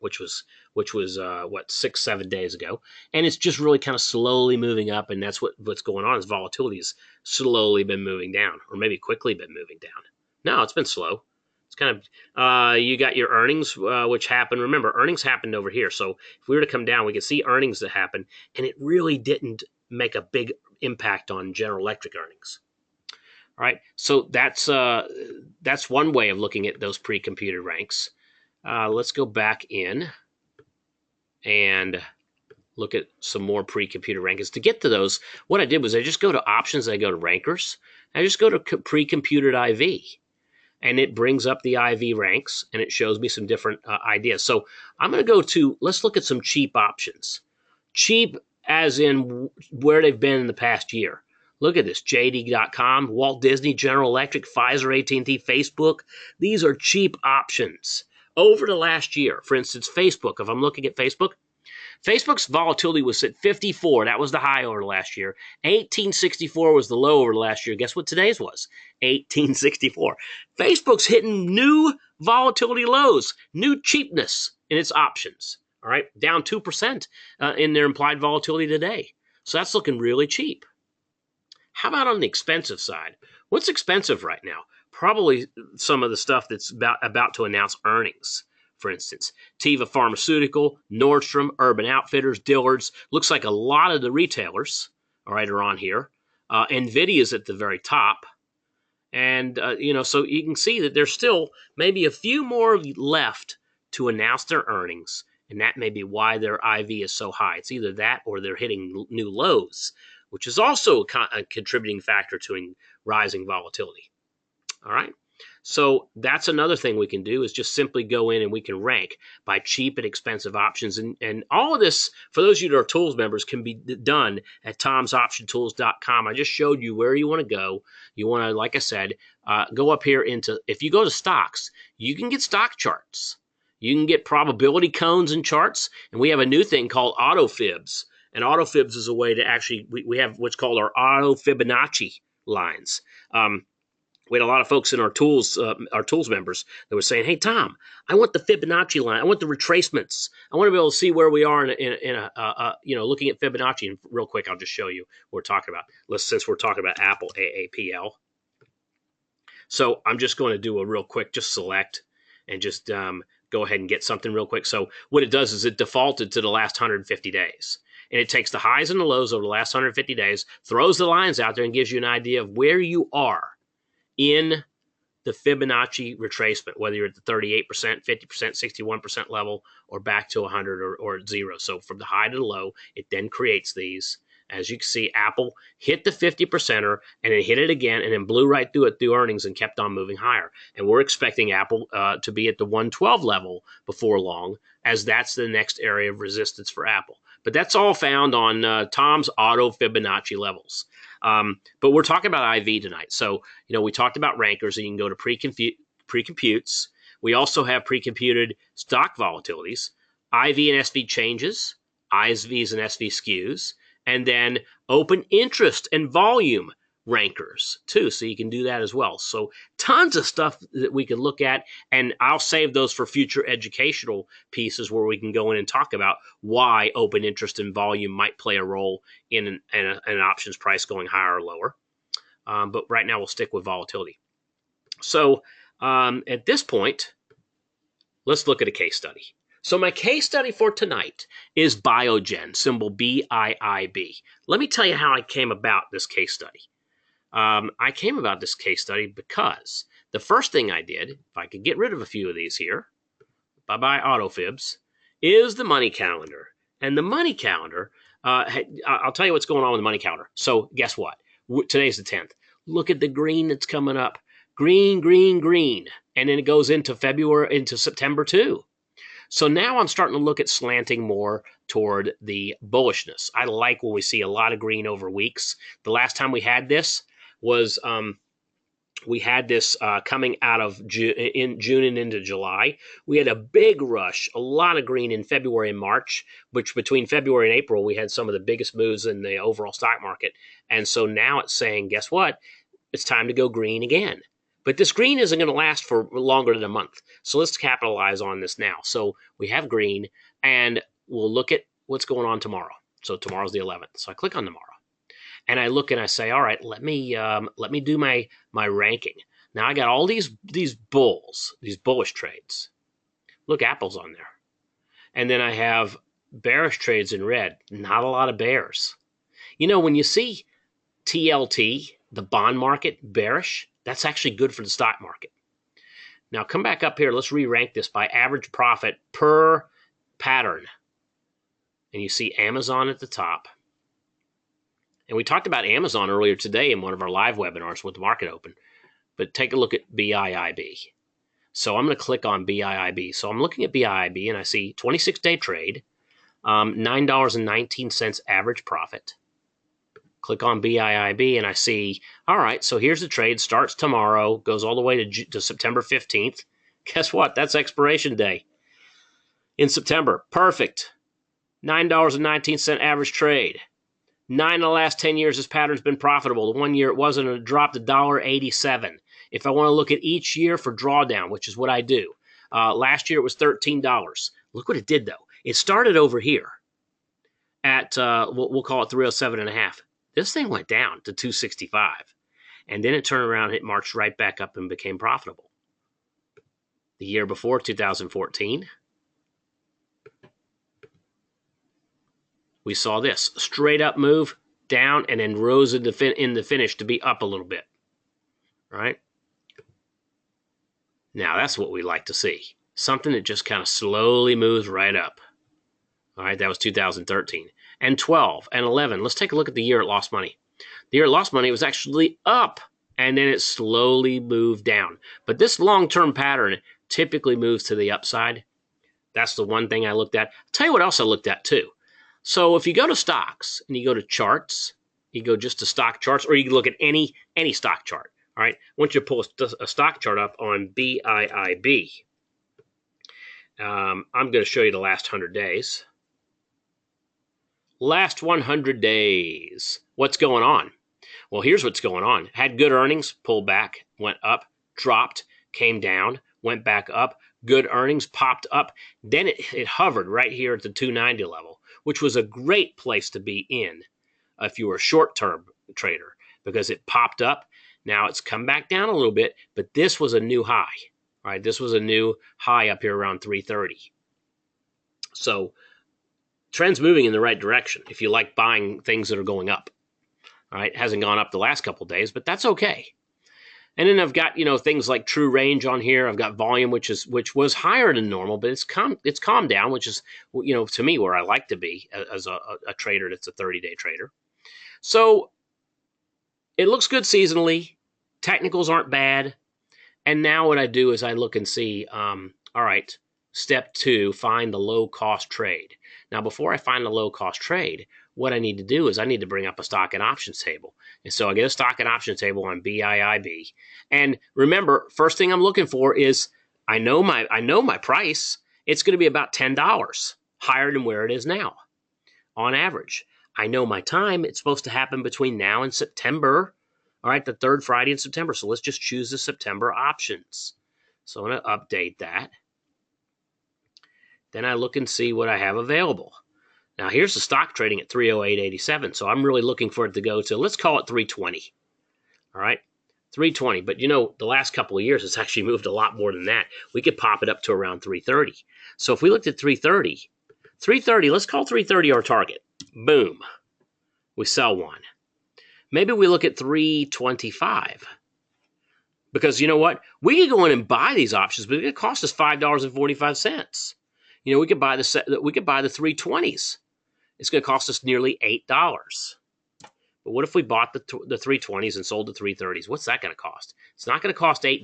which was 6-7 days ago, and it's just really kind of slowly moving up, and that's what's going on. Is volatility has slowly been moving down, or maybe quickly been moving down. No, it's been slow. It's kind of you got your earnings, which happened. Remember, earnings happened over here. So if we were to come down, we could see earnings that happened, and it really didn't make a big impact on General Electric earnings. All right, so that's one way of looking at those pre-computed ranks. Let's go back in and look at some more pre-computed rankings. To get to those, what I did was I just go to options, I go to rankers, I just go to pre-computed IV, and it brings up the IV ranks, and it shows me some different ideas. So I'm going to go to, let's look at some cheap options. Cheap as in where they've been in the past year. Look at this, JD.com, Walt Disney, General Electric, Pfizer, AT&T, Facebook. These are cheap options. Over the last year, for instance, Facebook, if I'm looking at Facebook, Facebook's volatility was at 54. That was the high over the last year. 1864 was the low over the last year. Guess what today's was? 1864. Facebook's hitting new volatility lows, new cheapness in its options. All right, down 2% in their implied volatility today. So that's looking really cheap. How about on the expensive side? What's expensive right now? Probably some of the stuff that's about to announce earnings. For instance, Teva Pharmaceutical, Nordstrom, Urban Outfitters, Dillard's. Looks like a lot of the retailers, all right, are on here. NVIDIA's at the very top. And, so you can see that there's still maybe a few more left to announce their earnings. And that may be why their IV is so high. It's either that or they're hitting new lows, which is also a contributing factor to rising volatility. All right. So that's another thing we can do is just simply go in and we can rank by cheap and expensive options. And all of this, for those of you that are tools members, can be done at tomsoptiontools.com. I just showed you where you want to go. You want to, like I said, go up here into, if you go to stocks, you can get stock charts. You can get probability cones and charts. And we have a new thing called auto fibs. And auto fibs is a way to actually, we have what's called our auto Fibonacci lines. We had a lot of folks in our tools members that were saying, "Hey Tom, I want the Fibonacci line. I want the retracements. I want to be able to see where we are looking at Fibonacci." And real quick, I'll just show you what we're talking about. Since we're talking about Apple AAPL, so I'm just going to do a real quick, just select and just go ahead and get something real quick. So what it does is it defaulted to the last 150 days. And it takes the highs and the lows over the last 150 days, throws the lines out there, and gives you an idea of where you are in the Fibonacci retracement, whether you're at the 38%, 50%, 61% level, or back to 100 or 0. So from the high to the low, it then creates these. As you can see, Apple hit the 50%er, and it hit it again, and then blew right through it through earnings and kept on moving higher. And we're expecting Apple to be at the 112 level before long, as that's the next area of resistance for Apple. But that's all found on Tom's Auto Fibonacci levels. But we're talking about IV tonight. So, we talked about rankers, and you can go to pre-computes. We also have pre-computed stock volatilities, IV and SV changes, ISVs and SV skews, and then open interest and volume rankers too. So you can do that as well. So tons of stuff that we can look at, and I'll save those for future educational pieces where we can go in and talk about why open interest and volume might play a role in an options price going higher or lower. But right now we'll stick with volatility. So at this point, let's look at a case study. So my case study for tonight is Biogen, symbol BIIB. Let me tell you how I came about this case study. I came about this case study because the first thing I did, if I could get rid of a few of these here, bye-bye autofibs, is the money calendar. And the money calendar, I'll tell you what's going on with the money calendar. So guess what? Today's the 10th. Look at the green that's coming up. Green, green, green. And then it goes into February, into September too. So now I'm starting to look at slanting more toward the bullishness. I like when we see a lot of green over weeks. The last time we had this was coming out of in June and into July. We had a big rush, a lot of green in February and March, which between February and April, we had some of the biggest moves in the overall stock market. And so now it's saying, guess what? It's time to go green again. But this green isn't going to last for longer than a month. So let's capitalize on this now. So we have green, and we'll look at what's going on tomorrow. So tomorrow's the 11th. So I click on tomorrow, and I look and I say, all right, let me do my ranking. Now I got all these bulls, these bullish trades. Look, Apple's on there. And then I have bearish trades in red. Not a lot of bears. You know, when you see TLT, the bond market, bearish, that's actually good for the stock market. Now come back up here. Let's re-rank this by average profit per pattern. And you see Amazon at the top. And we talked about Amazon earlier today in one of our live webinars with the market open. But take a look at BIIB. So I'm going to click on BIIB. So I'm looking at BIIB and I see 26-day trade, $9.19 average profit. Click on BIIB and I see, all right, so here's the trade, starts tomorrow, goes all the way to September 15th. Guess what? That's expiration day in September. Perfect. $9.19 average trade. 9 of the last 10 years, this pattern's been profitable. The 1 year it wasn't, it dropped to $1.87. If I want to look at each year for drawdown, which is what I do, last year it was $13. Look what it did, though. It started over here at, we'll call it 307.5. This thing went down to 265, and then it turned around, it marched right back up and became profitable. The year before, 2014, we saw this straight up move down and then rose in the finish to be up a little bit. Right? Now that's what we like to see. Something that just kind of slowly moves right up. All right, that was 2013. And 12 and 11. Let's take a look at the year it lost money. The year it lost money was actually up, and then it slowly moved down. But this long-term pattern typically moves to the upside. That's the one thing I looked at. I'll tell you what else I looked at too. So if you go to stocks and you go to charts, you go just to stock charts, or you can look at any stock chart. All right, I want you to pull a stock chart up on BIIB. I'm going to show you the last 100 days. Last 100 days. What's going on? Well, here's what's going on. Had good earnings, pulled back, went up, dropped, came down, went back up. Good earnings, popped up. Then it hovered right here at the 290 level, which was a great place to be in if you were a short-term trader, because it popped up. Now it's come back down a little bit, but this was a new high. All right, this was a new high up here around 330. So trend's moving in the right direction if you like buying things that are going up. All right, it hasn't gone up the last couple of days, but that's okay. And then I've got, things like true range on here. I've got volume, which was higher than normal, but it's calmed down, which is, to me, where I like to be as a trader that's a 30-day trader. So it looks good seasonally. Technicals aren't bad. And now what I do is I look and see, all right, step 2, find the low-cost trade. Now, before I find the low-cost trade, what I need to do is I need to bring up a stock and options table. And so I get a stock and options table on BIIB. And remember, first thing I'm looking for is I know my price. It's going to be about $10 higher than where it is now on average. I know my time. It's supposed to happen between now and September. All right, the third Friday in September. So let's just choose the September options. So I'm going to update that. Then I look and see what I have available. Now, here's the stock trading at 308.87, so I'm really looking for it to go to, let's call it 320. All right, 320. But, the last couple of years, it's actually moved a lot more than that. We could pop it up to around 330. So if we looked at 330, let's call 330 our target. Boom. We sell one. Maybe we look at 325. Because you know what? We could go in and buy these options, but it cost us $5.45. We could buy the 320s. It's going to cost us nearly $8. But what if we bought the 320s and sold the 330s? What's that going to cost? It's not going to cost $8.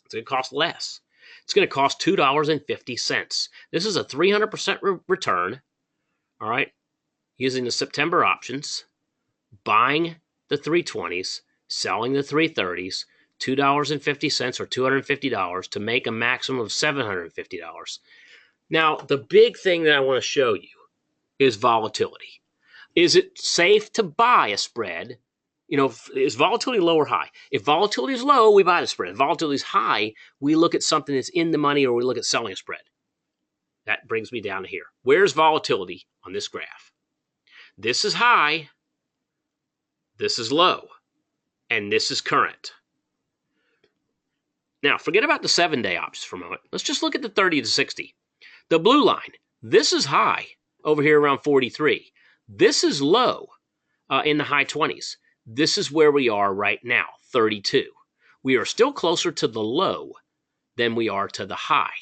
It's going to cost less. It's going to cost $2.50. This is a 300% return, all right, using the September options, buying the 320s, selling the 330s, $2.50 or $250 to make a maximum of $750. Now, the big thing that I want to show you is volatility. Is it safe to buy a spread? You know, is volatility low or high? If volatility is low, we buy the spread. If volatility is high, we look at something that's in the money or we look at selling a spread. That brings me down to here. Where's volatility on this graph? This is high, this is low, and this is current. Now, forget about the 7-day options for a moment. Let's just look at the 30 to 60. The blue line, this is high over here around 43. This is low in the high 20s. This is where we are right now, 32. We are still closer to the low than we are to the high.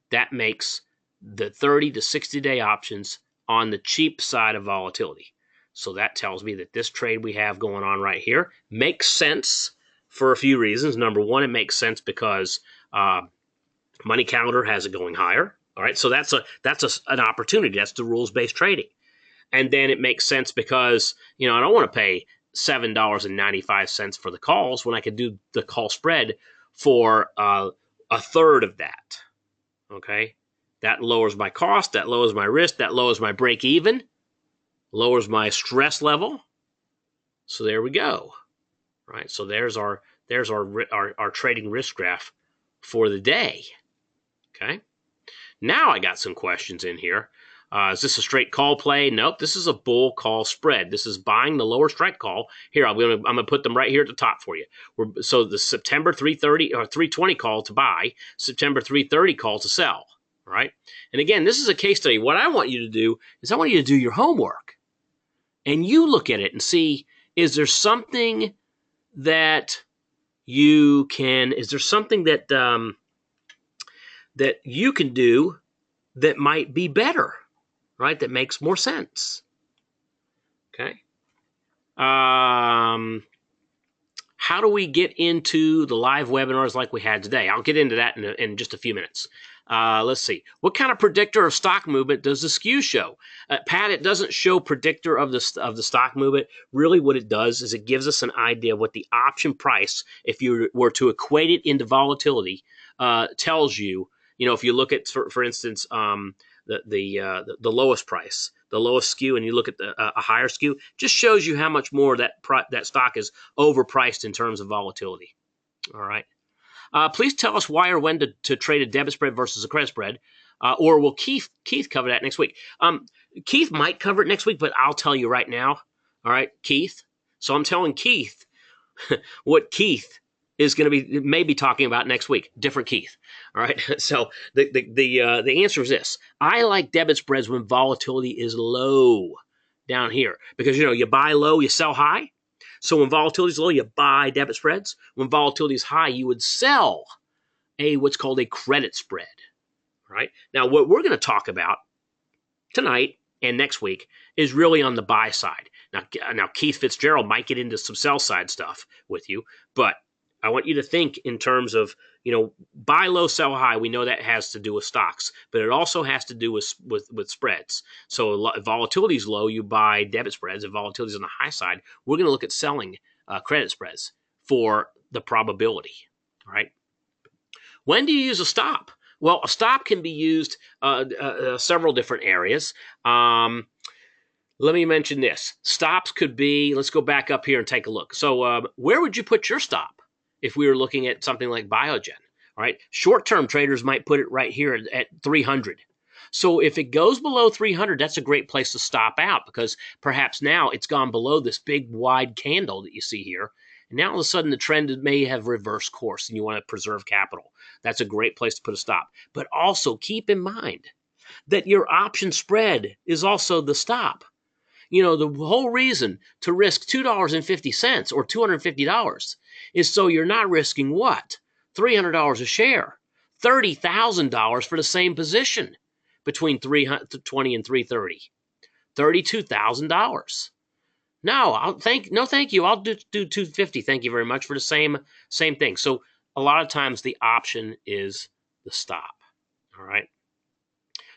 That makes the 30 to 60-day options on the cheap side of volatility. So that tells me that this trade we have going on right here makes sense for a few reasons. Number one, it makes sense because Money Calendar has it going higher. All right, so that's an opportunity. That's the rules-based trading. And then it makes sense because, you know, I don't want to pay $7.95 for the calls when I could do the call spread for a third of that. Okay, that lowers my cost, that lowers my risk, that lowers my break even, lowers my stress level. So there we go. Right, so there's our trading risk graph for the day. Okay, now I got some questions in here. Is this a straight call play? Nope, this is a bull call spread. This is buying the lower strike call. Here, I'm gonna put them right here at the top for you. So the September 330 or 320 call to buy, September 330 call to sell. All right, and again, this is a case study. What I want you to do is I want you to do your homework, and you look at it and see, is there something that you can? Is there something that that you can do that might be better? Right, that makes more sense. Okay. How do we get into the live webinars like we had today? I'll get into that in just a few minutes. Let's see. What kind of predictor of stock movement does the skew show? Pat, it doesn't show predictor of the stock movement. Really what it does is it gives us an idea of what the option price, if you were to equate it into volatility, tells you. You know, if you look at, for instance, the lowest price, the lowest skew, and you look at a higher skew, just shows you how much more that stock is overpriced in terms of volatility. All right. Please tell us why or when to trade a debit spread versus a credit spread, or will Keith cover that next week? Keith might cover it next week, but I'll tell you right now. All right, Keith. So I'm telling Keith what Keith is going to be maybe talking about next week. Different Keith. All right. So the answer is this: I like debit spreads when volatility is low down here, because you know you buy low, you sell high. So when volatility is low, you buy debit spreads. When volatility is high, you would sell what's called a credit spread. All right. Now what we're going to talk about tonight and next week is really on the buy side. Now Keith Fitzgerald might get into some sell side stuff with you, but I want you to think in terms of, you know, buy low, sell high. We know that has to do with stocks, but it also has to do with spreads. So if volatility is low, you buy debit spreads. If volatility is on the high side, we're going to look at selling credit spreads for the probability. All right. When do you use a stop? Well, a stop can be used several different areas. Let me mention this. Stops could be, let's go back up here and take a look. So where would you put your stop if we were looking at something like Biogen? All right. Short-term traders might put it right here at 300. So if it goes below 300, that's a great place to stop out, because perhaps now it's gone below this big wide candle that you see here. And now all of a sudden the trend may have reversed course and you want to preserve capital. That's a great place to put a stop. But also keep in mind that your option spread is also the stop. You know, the whole reason to risk $2.50 or $250 is so you're not risking what? $300 a share, $30,000 for the same position between 320 and 330, $32,000. No, thank you. I'll do 250. Thank you very much for the same thing. So A lot of times the option is the stop. All right.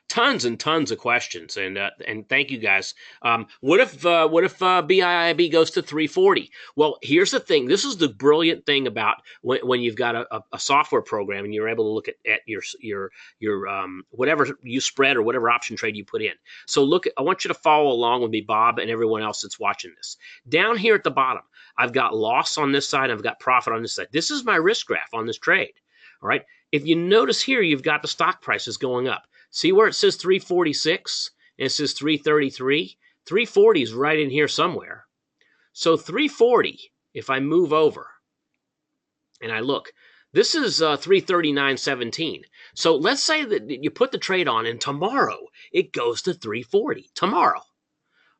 Tons and tons of questions, and thank you guys. What if BIIB goes to 340? Well, here's the thing. This is the brilliant thing about when you've got a software program and you're able to look at your whatever you spread or whatever option trade you put in. So look, I want you to follow along with me, Bob, and everyone else that's watching this. Down here at the bottom, I've got loss on this side. I've got profit on this side. This is my risk graph on this trade. All right. If you notice here, you've got the stock prices going up. See where it says 346 and it says 333? 340 is right in here somewhere. So 340, if I move over and I look, this is 339.17. So let's say that you put the trade on and tomorrow it goes to 340. Tomorrow.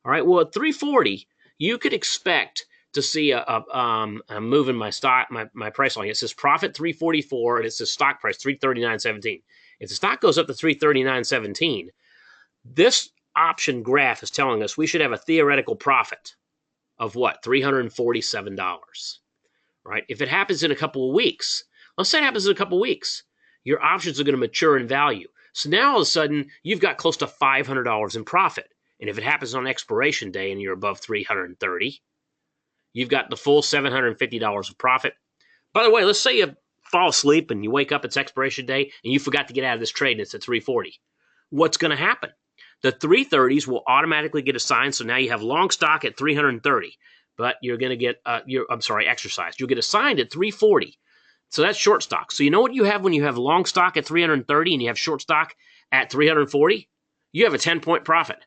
All right. Well, at 340, you could expect to see I'm moving my stock, my price line. It says profit 344 and it says stock price 339.17. If the stock goes up to 339.17, this option graph is telling us we should have a theoretical profit of what? $347, right? If it happens in a couple of weeks, let's say it happens in a couple of weeks, your options are going to mature in value. So now all of a sudden, you've got close to $500 in profit. And if it happens on expiration day and you're above 330, you've got the full $750 of profit. By the way, let's say you fall asleep and you wake up, it's expiration day, and you forgot to get out of this trade and it's at 340. What's going to happen? The 330s will automatically get assigned, so now you have long stock at 330, but you're going to get, exercised. You'll get assigned at 340. So that's short stock. So you know what you have when you have long stock at 330 and you have short stock at 340? You have a 10-point profit.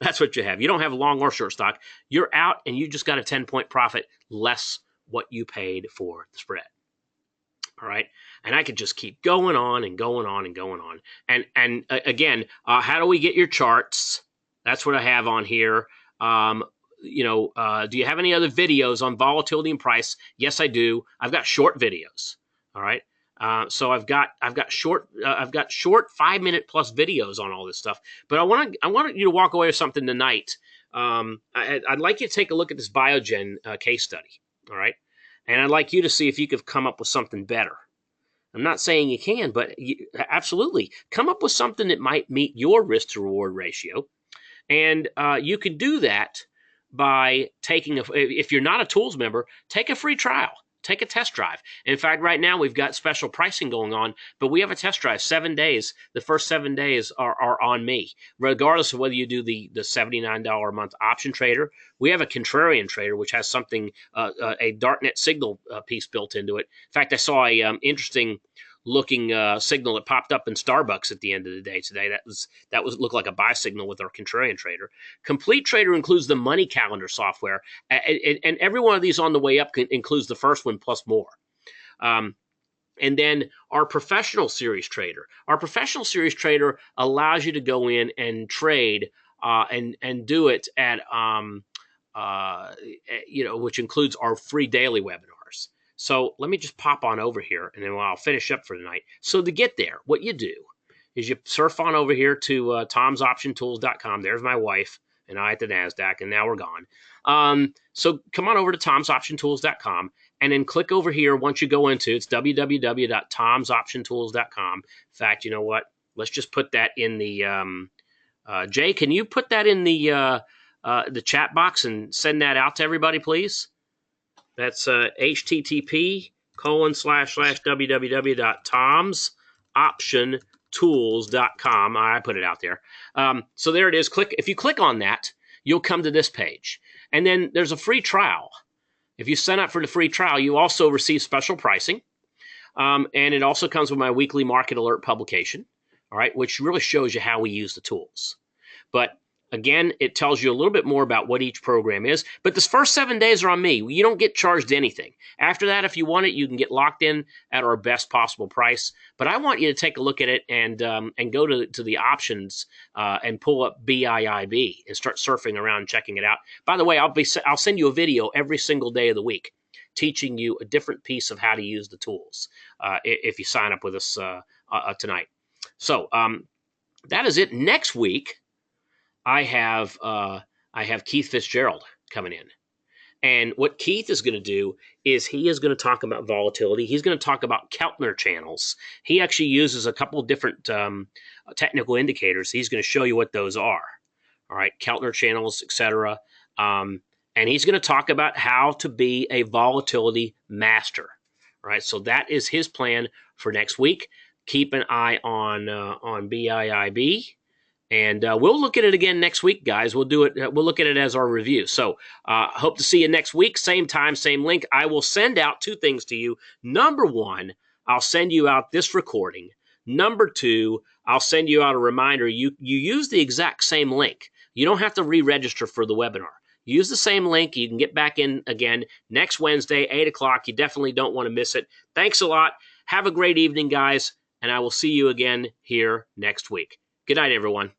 That's what you have. You don't have long or short stock. You're out and you just got a 10-point profit less what you paid for the spread. All right. And I could just keep going on and going on and going on. And again, how do we get your charts? That's what I have on here. Do you have any other videos on volatility and price? Yes, I do. I've got short videos. All right. So I've got short 5-minute plus videos on all this stuff. But I want you to walk away with something tonight. I'd like you to take a look at this Biogen case study. All right. And I'd like you to see if you could come up with something better. I'm not saying you can, but absolutely come up with something that might meet your risk to reward ratio. And you can do that by taking, if you're not a tools member, take a free trial. Take a test drive. In fact, right now we've got special pricing going on, but we have a test drive, 7 days. The first 7 days are on me, regardless of whether you do the $79 a month option trader. We have a contrarian trader, which has something, a darknet signal piece built into it. In fact, I saw a interesting looking signal that popped up in Starbucks at the end of the day today. That looked like a buy signal with our contrarian trader. Complete Trader includes the money calendar software, and every one of these on the way up includes the first one plus more. And then our professional series trader. Our professional series trader allows you to go in and trade and do it at which includes our free daily webinars. So let me just pop on over here, and then I'll finish up for tonight. So to get there, what you do is you surf on over here to tomsoptiontools.com. There's my wife and I at the NASDAQ, and now we're gone. So come on over to tomsoptiontools.com, and then click over here once you go into it's www.tomsoptiontools.com. In fact, you know what? Let's just put that in the Jay, can you put that in the chat box and send that out to everybody, please? That's http://www.tomsoptiontools.com. I put it out there. So there it is. If you click on that, you'll come to this page. And then there's a free trial. If you sign up for the free trial, you also receive special pricing. And it also comes with my weekly market alert publication, all right, which really shows you how we use the tools. But again, it tells you a little bit more about what each program is. But this first 7 days are on me. You don't get charged anything. After that, if you want it, you can get locked in at our best possible price. But I want you to take a look at it and go to the options and pull up BIIB and start surfing around and checking it out. By the way, I'll send you a video every single day of the week teaching you a different piece of how to use the tools if you sign up with us tonight. So that is it. Next week, I have Keith Fitzgerald coming in, And what Keith is going to do is he is going to talk about volatility. He's going to talk about Keltner channels. He actually uses a couple of different technical indicators. He's going to show you what those are. All right, Keltner channels, etc. And he's going to talk about how to be a volatility master. All right, so that is his plan for next week. Keep an eye on BIIB. And we'll look at it again next week, guys. We'll do it. We'll look at it as our review. So hope to see you next week. Same time, same link. I will send out two things to you. Number one, I'll send you out this recording. Number two, I'll send you out a reminder. You use the exact same link. You don't have to re-register for the webinar. Use the same link. You can get back in again next Wednesday, 8 o'clock. You definitely don't want to miss it. Thanks a lot. Have a great evening, guys. And I will see you again here next week. Good night, everyone.